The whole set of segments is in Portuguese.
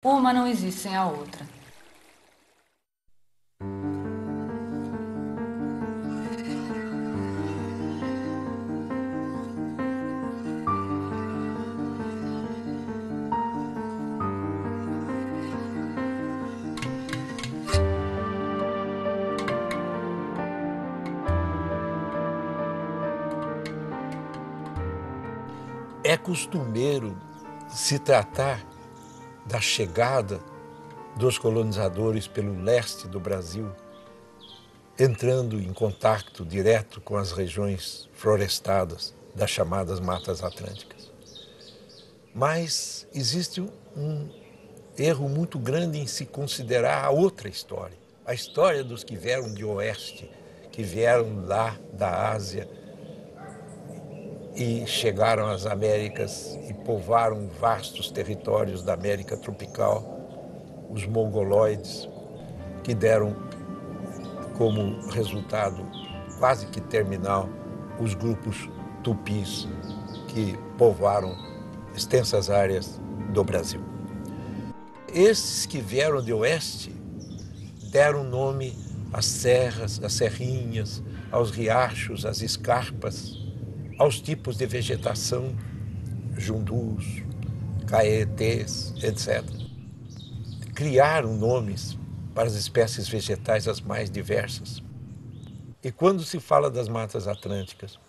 Uma não existe sem a outra. É costumeiro se tratar da chegada dos colonizadores pelo leste do Brasil, entrando em contato direto com as regiões florestadas das chamadas Matas Atlânticas. Mas existe um erro muito grande em se considerar a outra história, a história dos que vieram de oeste, que vieram lá da Ásia e chegaram às Américas e povoaram vastos territórios da América tropical, os mongoloides, que deram como resultado quase que terminal os grupos tupis que povoaram extensas áreas do Brasil. Esses que vieram de oeste deram nome às serras, às serrinhas, aos riachos, às escarpas, aos tipos de vegetação, jundus, caetés, etc. Criaram nomes para as espécies vegetais as mais diversas. E quando se fala das matas atlânticas,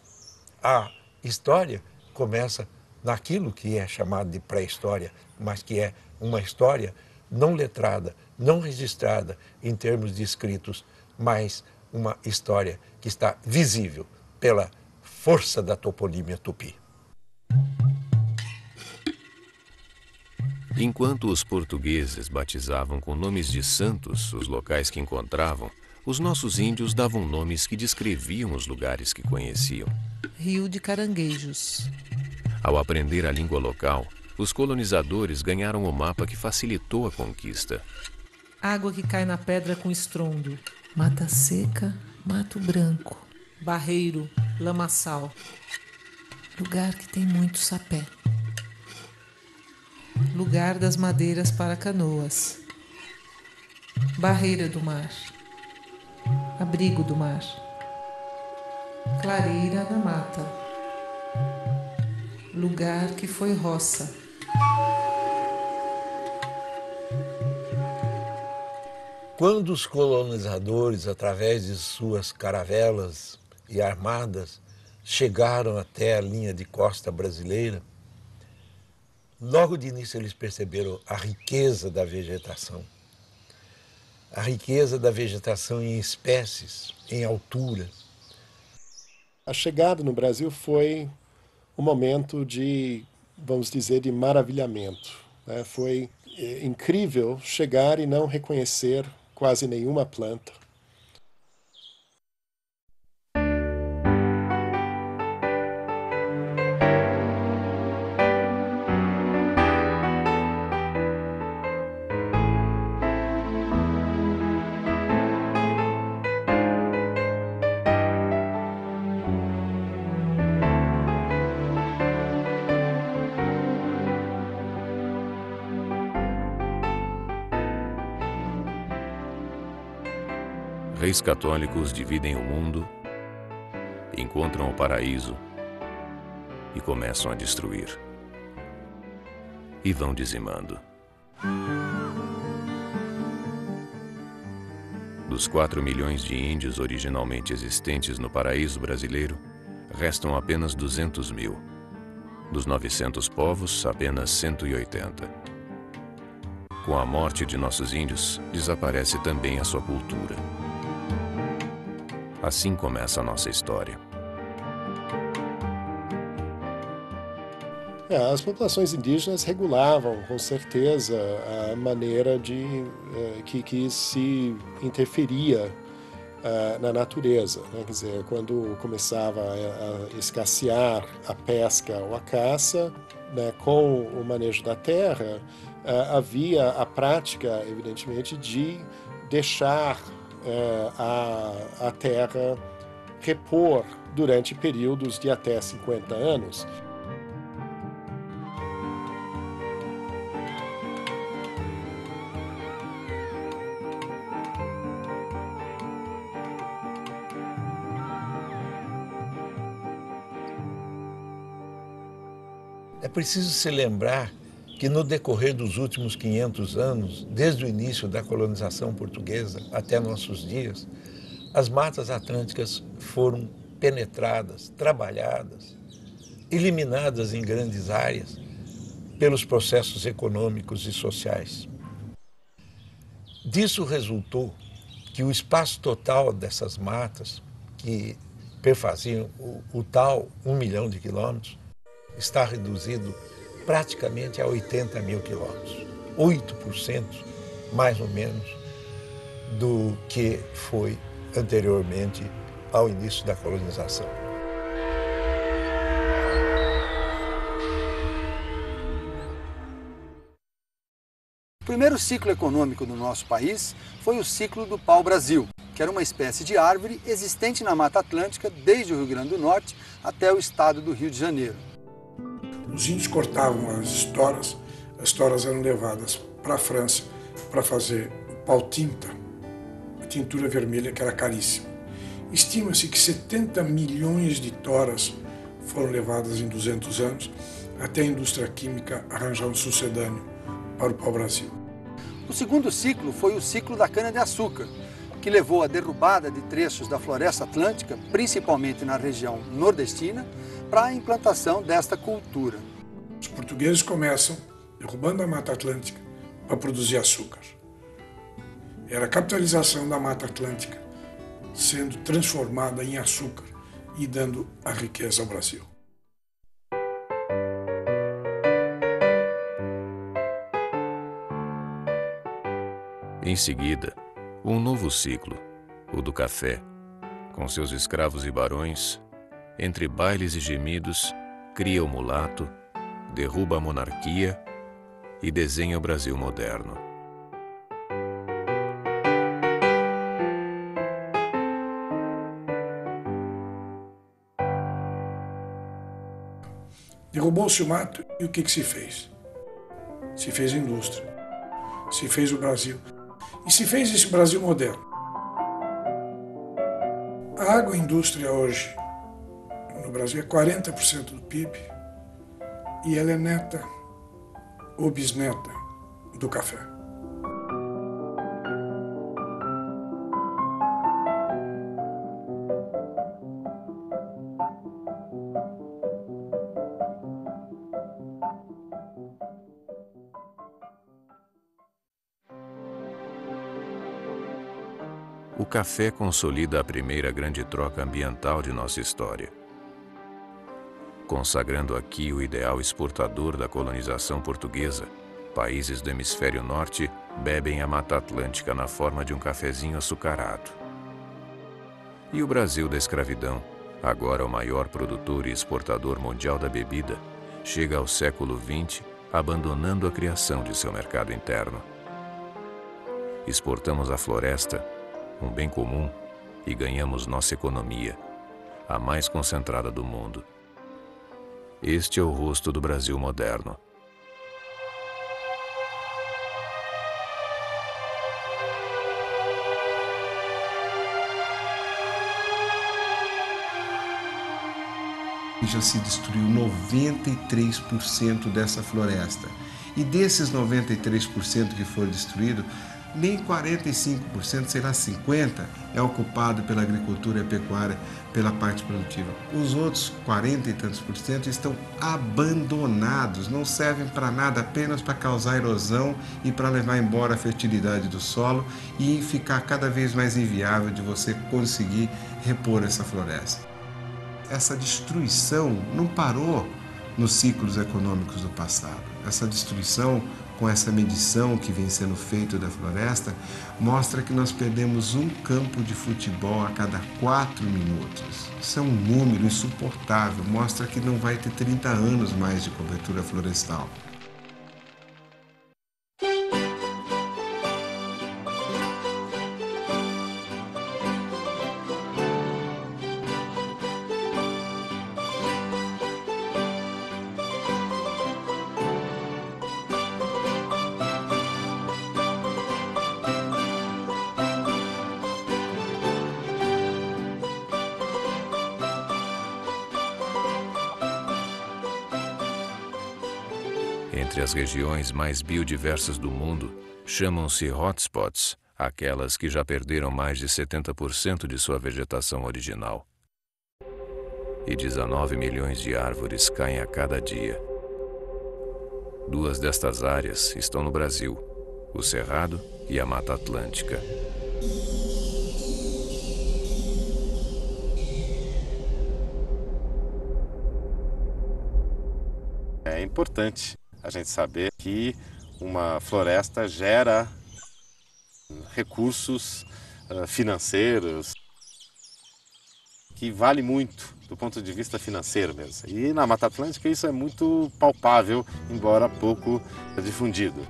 a história começa naquilo que é chamado de pré-história, mas que é uma história não letrada, não registrada em termos de escritos, mas uma história que está visível pela força da toponímia tupi. Enquanto os portugueses batizavam com nomes de santos os locais que encontravam, os nossos índios davam nomes que descreviam os lugares que conheciam. Rio de Caranguejos. Ao aprender a língua local, os colonizadores ganharam o mapa que facilitou a conquista. Água que cai na pedra com estrondo. Mata seca, mato branco. Barreiro, lamaçal. Lugar que tem muito sapé. Lugar das madeiras para canoas. Barreira do mar. Abrigo do mar. Clareira na mata. Lugar que foi roça. Quando os colonizadores, através de suas caravelas e armadas, chegaram até a linha de costa brasileira, logo de início eles perceberam a riqueza da vegetação. A riqueza da vegetação em espécies, em altura. A chegada no Brasil foi um momento de, vamos dizer, de maravilhamento, né? Foi incrível chegar e não reconhecer quase nenhuma planta. Reis católicos dividem o mundo, encontram o paraíso e começam a destruir. E vão dizimando. Dos 4 milhões de índios originalmente existentes no paraíso brasileiro, restam apenas 200 mil. Dos 900 povos, apenas 180. Com a morte de nossos índios, desaparece também a sua cultura. Assim começa a nossa história. As populações indígenas regulavam, com certeza, a maneira que se interferia na natureza, né? Quer dizer, quando começava a escassear a pesca ou a caça, né, com o manejo da terra, havia a prática, evidentemente, de deixar a terra repor durante períodos de até 50 anos. É preciso se lembrar que no decorrer dos últimos 500 anos, desde o início da colonização portuguesa até nossos dias, as matas atlânticas foram penetradas, trabalhadas, eliminadas em grandes áreas pelos processos econômicos e sociais. Disso resultou que o espaço total dessas matas, que perfaziam o tal 1 milhão de quilômetros, está reduzido praticamente a 80 mil quilômetros, 8% mais ou menos do que foi anteriormente ao início da colonização. O primeiro ciclo econômico do nosso país foi o ciclo do pau-brasil, que era uma espécie de árvore existente na Mata Atlântica desde o Rio Grande do Norte até o estado do Rio de Janeiro. Os índios cortavam as estoras eram levadas para a França para fazer o pau-tinta, a tintura vermelha que era caríssima. Estima-se que 70 milhões de toras foram levadas em 200 anos até a indústria química arranjar um sucedâneo para o pau-brasil. O segundo ciclo foi o ciclo da cana-de-açúcar, que levou à derrubada de trechos da floresta atlântica, principalmente na região nordestina, para a implantação desta cultura. Os portugueses começam derrubando a Mata Atlântica para produzir açúcar. Era a capitalização da Mata Atlântica sendo transformada em açúcar e dando a riqueza ao Brasil. Em seguida, um novo ciclo, o do café, com seus escravos e barões, entre bailes e gemidos, cria o mulato, derruba a monarquia e desenha o Brasil moderno. Derrubou-se o mato e o que se fez? Se fez indústria, se fez o Brasil e se fez esse Brasil moderno. A agroindústria hoje no Brasil é 40% do PIB e ela é neta ou bisneta do café. O café consolida a primeira grande troca ambiental de nossa história, consagrando aqui o ideal exportador da colonização portuguesa. Países do hemisfério norte bebem a Mata Atlântica na forma de um cafezinho açucarado. E o Brasil da escravidão, agora o maior produtor e exportador mundial da bebida, chega ao século XX abandonando a criação de seu mercado interno. Exportamos a floresta, um bem comum, e ganhamos nossa economia, a mais concentrada do mundo. Este é o rosto do Brasil moderno. Já se destruiu 93% dessa floresta. E desses 93% que foram destruídos, nem 45%, sei lá, 50% é ocupado pela agricultura e pecuária, pela parte produtiva. Os outros 40 e tantos por cento estão abandonados, não servem para nada, apenas para causar erosão e para levar embora a fertilidade do solo e ficar cada vez mais inviável de você conseguir repor essa floresta. Essa destruição não parou nos ciclos econômicos do passado. Essa destruição, com essa medição que vem sendo feita da floresta, mostra que nós perdemos um campo de futebol a cada 4 minutos. Isso é um número insuportável, mostra que não vai ter 30 anos mais de cobertura florestal. entre as regiões mais biodiversas do mundo, chamam-se hotspots, aquelas que já perderam mais de 70% de sua vegetação original. E 19 milhões de árvores caem a cada dia. 2 destas áreas estão no Brasil, o Cerrado e a Mata Atlântica. É importante a gente saber que uma floresta gera recursos financeiros que vale muito do ponto de vista financeiro mesmo. E na Mata Atlântica isso é muito palpável, embora pouco difundido.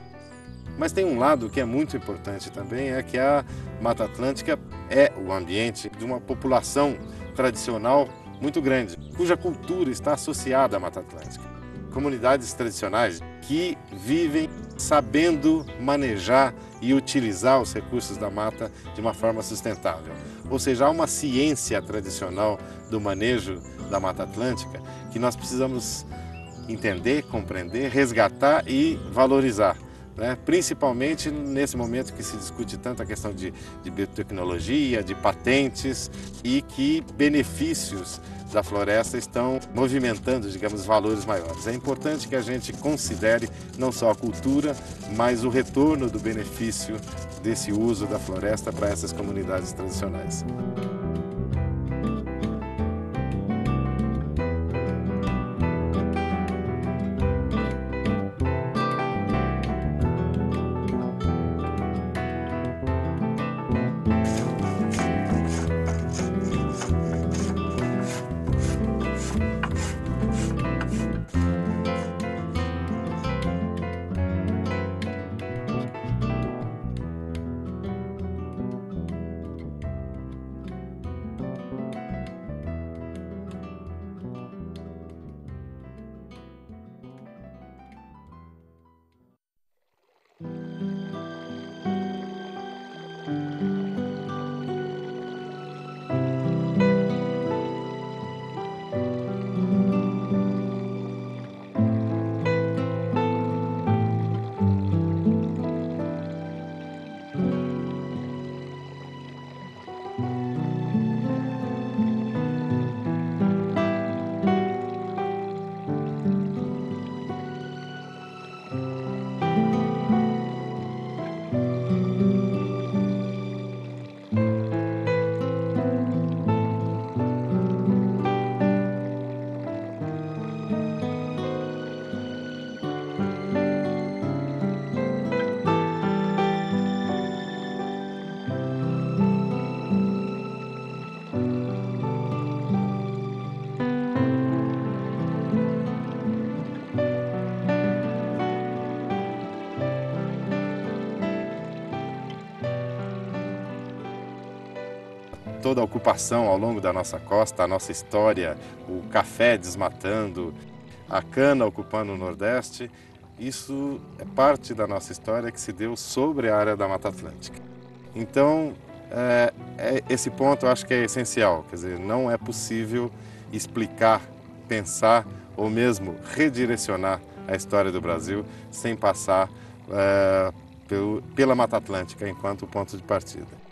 Mas tem um lado que é muito importante também, é que a Mata Atlântica é o ambiente de uma população tradicional muito grande, cuja cultura está associada à Mata Atlântica. Comunidades tradicionais que vivem sabendo manejar e utilizar os recursos da mata de uma forma sustentável. Ou seja, há uma ciência tradicional do manejo da Mata Atlântica que nós precisamos entender, compreender, resgatar e valorizar, né? Principalmente nesse momento que se discute tanto a questão de biotecnologia, de patentes e que benefícios da floresta estão movimentando, digamos, valores maiores. É importante que a gente considere não só a cultura, mas o retorno do benefício desse uso da floresta para essas comunidades tradicionais. Toda a ocupação ao longo da nossa costa, a nossa história, o café desmatando, a cana ocupando o Nordeste, isso é parte da nossa história que se deu sobre a área da Mata Atlântica. Então, esse ponto eu acho que é essencial, quer dizer, não é possível explicar, pensar ou mesmo redirecionar a história do Brasil sem passar pela Mata Atlântica enquanto ponto de partida.